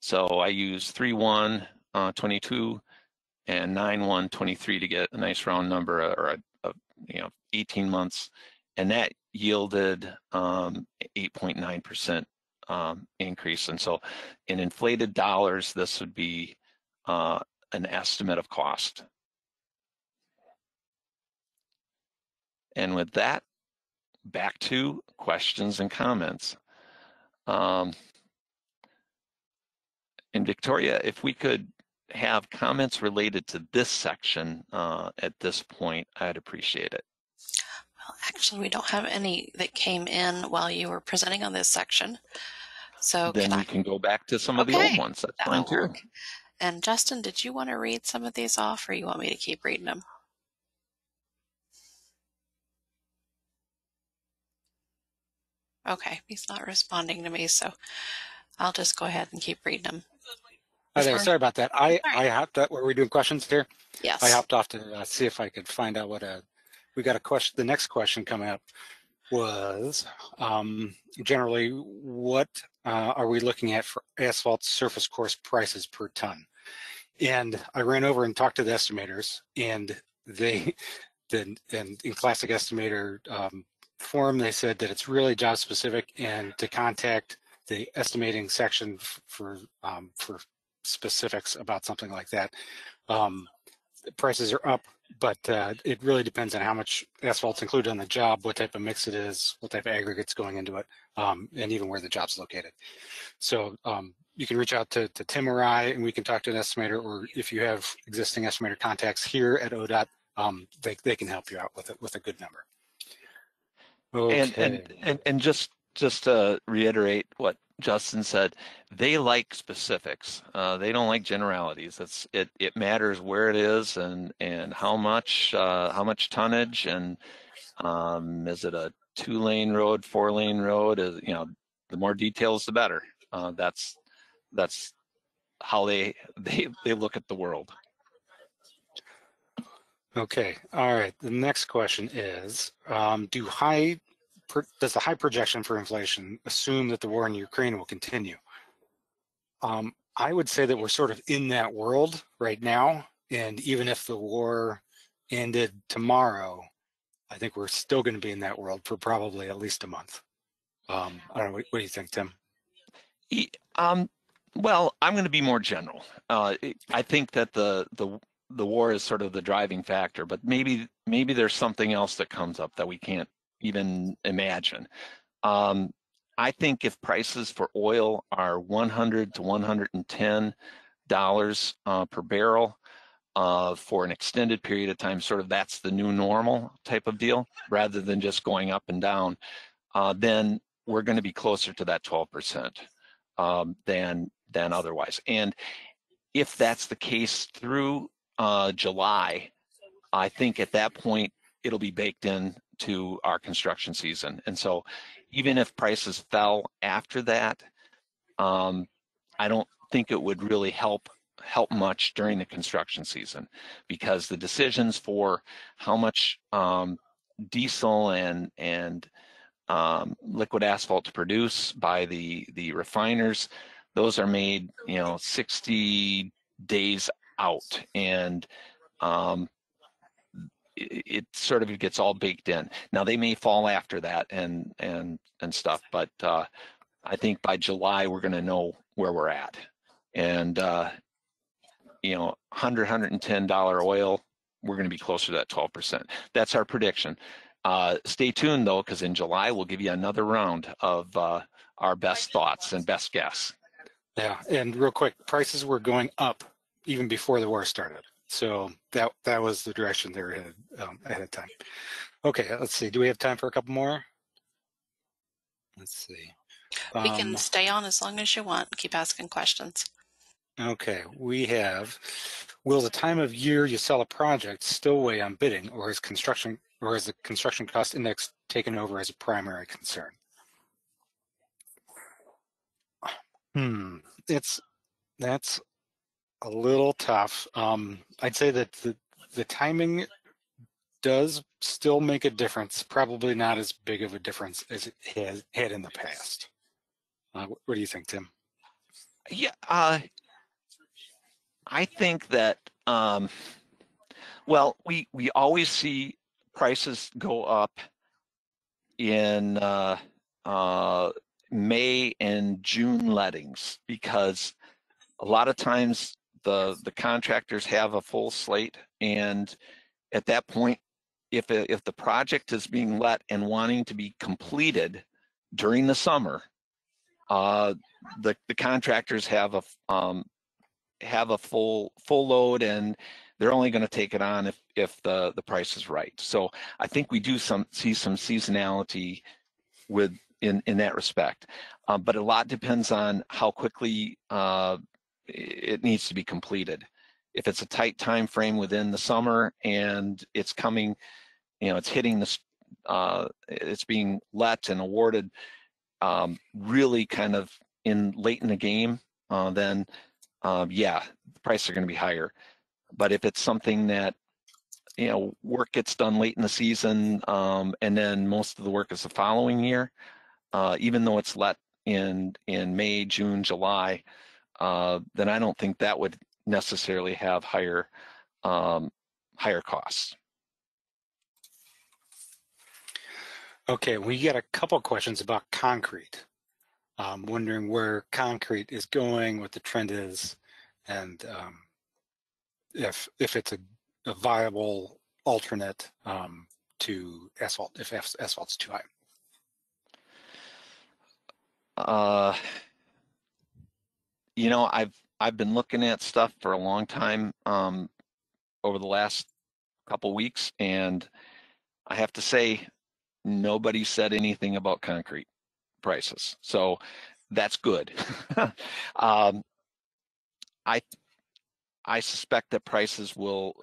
Speaker 3: so I use 3/1/22 and 9/1/23 to get a nice round number, or 18 months, and that yielded 8.9% increase. And so in inflated dollars, this would be an estimate of cost. And with that, back to questions and comments. And Victoria, if we could have comments related to this section at this point, I'd appreciate it.
Speaker 2: Well, actually, we don't have any that came in while you were presenting on this section. So
Speaker 3: then we can go back to some of the old ones. That's fine too.
Speaker 2: Work. And Justin, did you want to read some of these off, or you want me to keep reading them? Okay, he's not responding to me, so I'll just go ahead and keep reading them.
Speaker 4: Hi there, sorry about that. I hopped up. Were we doing questions here?
Speaker 2: Yes.
Speaker 4: I hopped off to see if I could find out what we got a question. The next question coming up was generally what are we looking at for asphalt surface course prices per ton? And I ran over and talked to the estimators, and they in classic estimator form, they said that it's really job specific, and to contact the estimating section for specifics about something like that. Prices are up, but it really depends on how much asphalt's included on the job, what type of mix it is, what type of aggregates going into it, and even where the job's located. So you can reach out to Tim or I, and we can talk to an estimator, or if you have existing estimator contacts here at ODOT, they can help you out with a good number. Okay.
Speaker 3: And just to reiterate what Justin said, they like specifics. They don't like generalities. It matters where it is and how much tonnage, and is it a 2-lane road, 4-lane road? The more details, the better. That's how they look at the world.
Speaker 4: Okay, all right. The next question is, does the high projection for inflation assume that the war in Ukraine will continue? I would say that we're sort of in that world right now, and even if the war ended tomorrow, I think we're still going to be in that world for probably at least a month. I don't know. What do you think, Tim?
Speaker 3: Well, I'm going to be more general. I think that the war is sort of the driving factor, but maybe there's something else that comes up that we can't even imagine. I think if prices for oil are $100 to $110 per barrel for an extended period of time, sort of that's the new normal type of deal, rather than just going up and down, then we're going to be closer to that 12% than otherwise. And if that's the case through July, I think at that point it'll be baked in to our construction season. And so even if prices fell after that, I don't think it would really help much during the construction season, because the decisions for how much diesel and liquid asphalt to produce by the refiners, those are made 60 days out, and it sort of gets all baked in. Now they may fall after that and stuff, but I think by July we're going to know where we're at. And $100, $110 oil, we're going to be closer to that 12%. That's our prediction. Stay tuned though, because in July we'll give you another round of our best thoughts and best guess.
Speaker 4: Yeah, and real quick, prices were going up even before the war started. So that was the direction they were headed ahead of time. Okay, let's see. Do we have time for a couple more? Let's see.
Speaker 2: We can stay on as long as you want. Keep asking questions.
Speaker 4: Okay, we have, will the time of year you sell a project still weigh on bidding, or is the construction cost index taken over as a primary concern? That's a little tough. I'd say that the timing does still make a difference, probably not as big of a difference as it has had in the past. What do you think, Tim?
Speaker 3: Yeah, I think that, well, we always see prices go up in May and June lettings, because a lot of times the contractors have a full slate, and at that point, if the project is being let and wanting to be completed during the summer, the contractors have a full load, and they're only going to take it on if the price is right. So I think we do see some seasonality in that respect, but a lot depends on how quickly it needs to be completed. If it's a tight time frame within the summer and it's coming, it's hitting this, it's being let and awarded really kind of late in the game, then yeah, the prices are going to be higher. But if it's something that work gets done late in the season, and then most of the work is the following year, even though it's let in May, June, July, then I don't think that would necessarily have higher costs.
Speaker 4: Okay, we got a couple questions about concrete. Wondering where concrete is going, what the trend is, and if it's a viable alternate to asphalt, if asphalt's too high.
Speaker 3: I've been looking at stuff for a long time over the last couple weeks, and I have to say, nobody said anything about concrete prices, so that's good. I suspect that prices will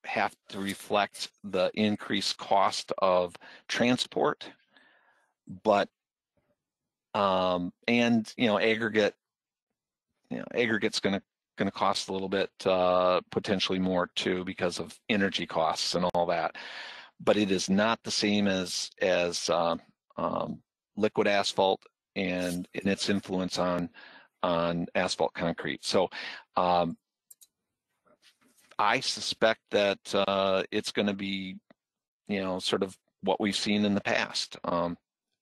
Speaker 3: have to reflect the increased cost of transport, but and aggregate's going to going to cost a little bit, potentially more too, because of energy costs and all that. But it is not the same as liquid asphalt and its influence on asphalt concrete. So I suspect that it's going to be, sort of what we've seen in the past.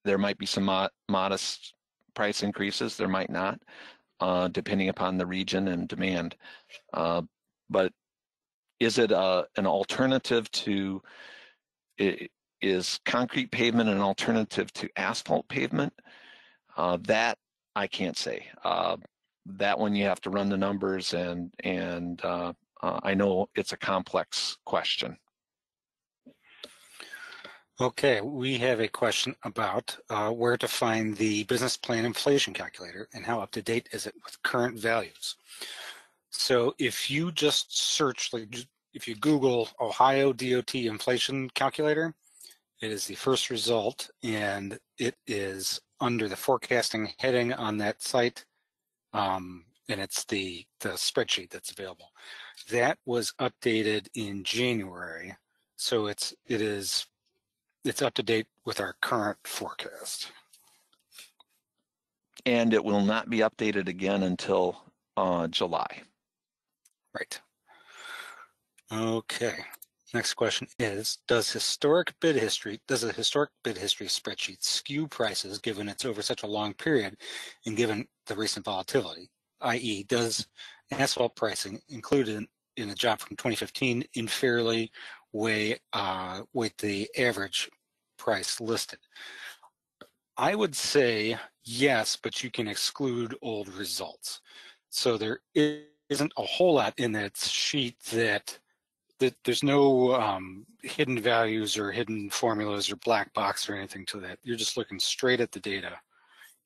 Speaker 3: There might be some modest price increases. There might not, depending upon the region and demand. But is it an alternative to, is concrete pavement an alternative to asphalt pavement? That I can't say. That one you have to run the numbers, and I know it's a complex question.
Speaker 4: Okay, we have a question about where to find the business plan inflation calculator and how up to date is it with current values. So if you just search, if you Google Ohio DOT inflation calculator, it is the first result, and it is under the forecasting heading on that site, and it's the spreadsheet that's available. That was updated in January, so it's up to date with our current forecast.
Speaker 3: And it will not be updated again until July.
Speaker 4: Right. Okay. Next question is, does a historic bid history spreadsheet skew prices given it's over such a long period and given the recent volatility? I.e., does asphalt pricing included in a job from 2015 unfairly weight the average price listed? I would say yes, but you can exclude old results. So there isn't a whole lot in that sheet that there's no hidden values or hidden formulas or black box or anything to that. You're just looking straight at the data.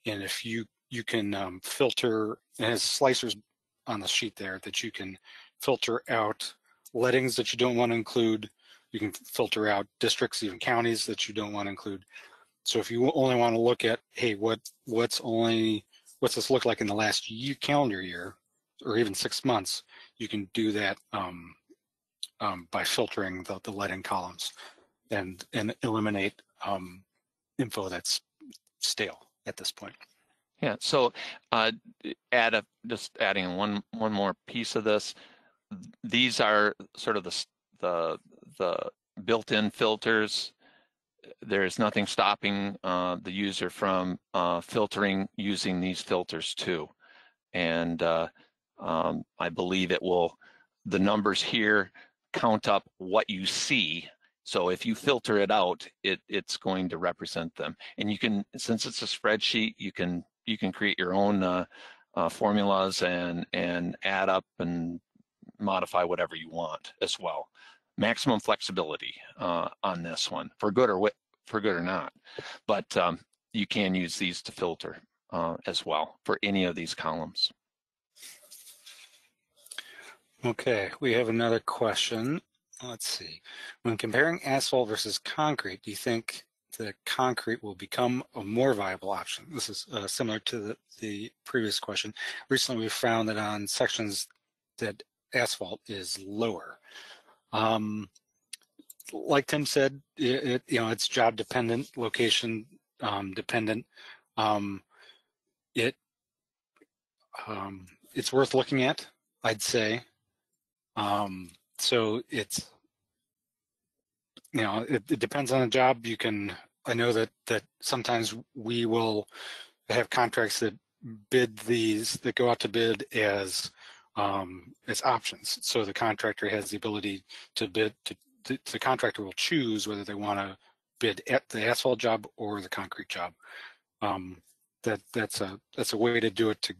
Speaker 4: And if you can filter, it has slicers on the sheet there that you can filter out lettings that you don't want to include. You can filter out districts, even counties that you don't want to include. So if you only want to look at, hey, what's this look like in the last calendar year, or even 6 months, you can do that by filtering the letting columns and eliminate info that's stale at this point.
Speaker 3: Yeah. So just adding one more piece of this. These are sort of the built-in filters. There is nothing stopping the user from filtering using these filters too. And I believe the numbers here count up what you see. So if you filter it out, it's going to represent them. And you can, since it's a spreadsheet, you can create your own formulas and add up and modify whatever you want as well. Maximum flexibility on this one, for good or not. But you can use these to filter as well for any of these columns.
Speaker 4: Okay, we have another question. Let's see. When comparing asphalt versus concrete, do you think the concrete will become a more viable option? This is similar to the previous question. Recently, we found that on sections that asphalt is lower. Like Tim said, it's job dependent, location dependent. It's worth looking at, I'd say. So it's, it depends on the job. I know that sometimes we will have contracts that go out to bid as options. So the contractor has the ability to bid, the contractor will choose whether they want to bid at the asphalt job or the concrete job. That's a way to do it to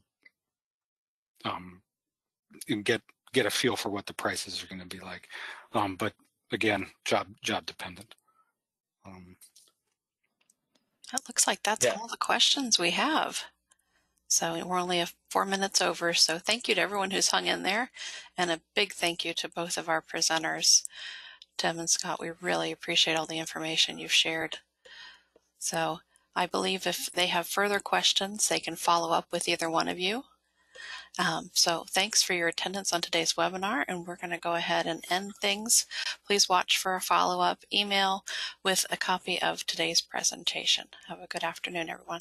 Speaker 4: and get a feel for what the prices are going to be like. But again, job dependent.
Speaker 2: That looks like that's all the questions we have. So we're only 4 minutes over. So thank you to everyone who's hung in there. And a big thank you to both of our presenters, Tim and Scott. We really appreciate all the information you've shared. So I believe if they have further questions, they can follow up with either one of you. So thanks for your attendance on today's webinar, and we're going to go ahead and end things. Please watch for a follow-up email with a copy of today's presentation. Have a good afternoon, everyone.